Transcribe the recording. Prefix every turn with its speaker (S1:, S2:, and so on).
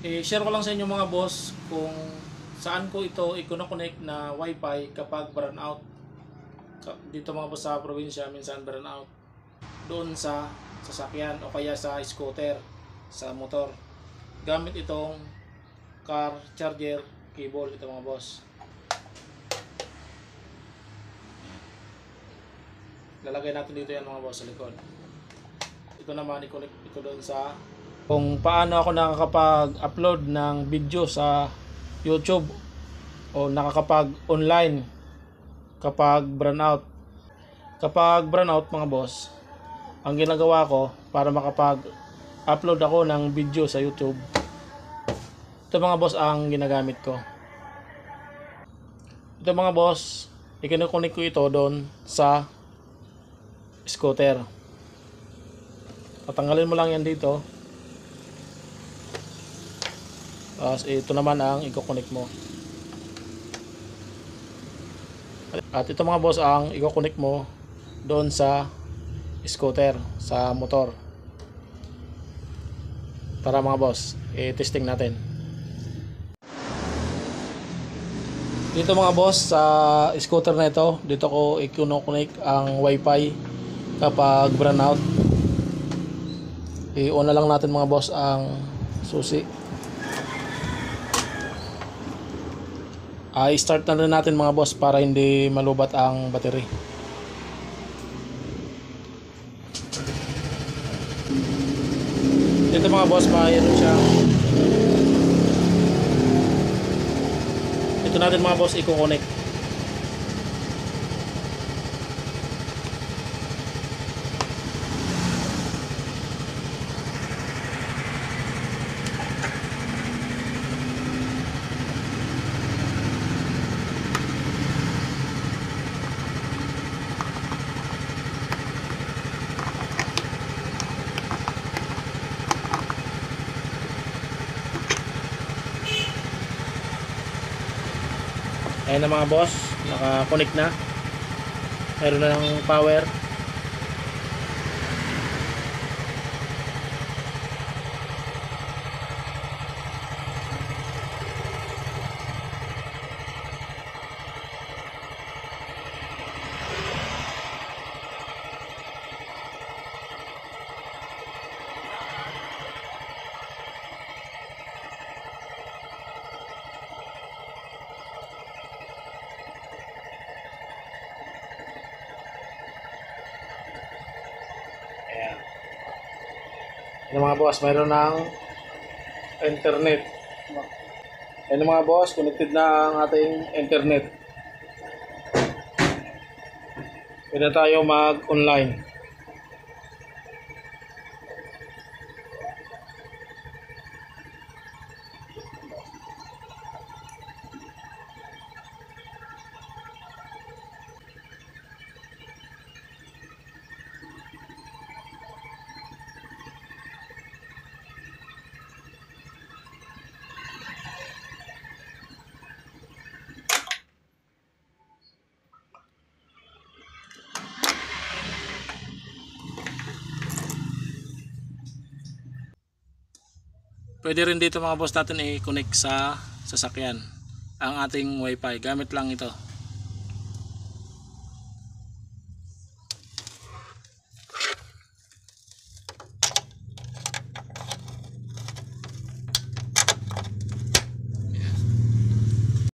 S1: I-share ko lang sa inyo mga boss kung saan ko ito i-connect na wifi kapag brownout. Dito mga boss sa probinsya, minsan brownout doon sa sasakyan o kaya sa scooter, sa motor. Gamit itong car charger cable ito mga boss. Lalagay natin dito yan mga boss sa likod. Ito naman i-connect ito doon sa kung paano ako nakakapag-upload ng video sa YouTube o nakakapag-online kapag brownout. Kapag brownout mga boss, ang ginagawa ko para makapag-upload ako ng video sa YouTube, ito mga boss ang ginagamit ko. Ito mga boss, i-connect ko ito doon sa scooter. Tatanggalin mo lang yan dito. Tapos ito naman ang i-connect mo. At ito mga boss ang i-connect mo doon sa scooter, sa motor. Tara mga boss, i-testing natin. Dito mga boss sa scooter na ito, dito ko i-connect ang wifi kapag brownout. I-on na lang natin mga boss ang susi. I-start na rin natin mga boss para hindi malubat ang battery. Dito mga boss, mayroon siyang ito natin mga boss i-connect. Ayan na mga boss, naka-connect na. Meron na ng power. Ayan. Ayan mga boss, mayroon ng internet. Ayan mga boss, connected na ang ating internet. Pwede tayo mag-online. Pwede rin dito mga boss natin i-connect sa sasakyan ang ating wifi. Gamit lang ito.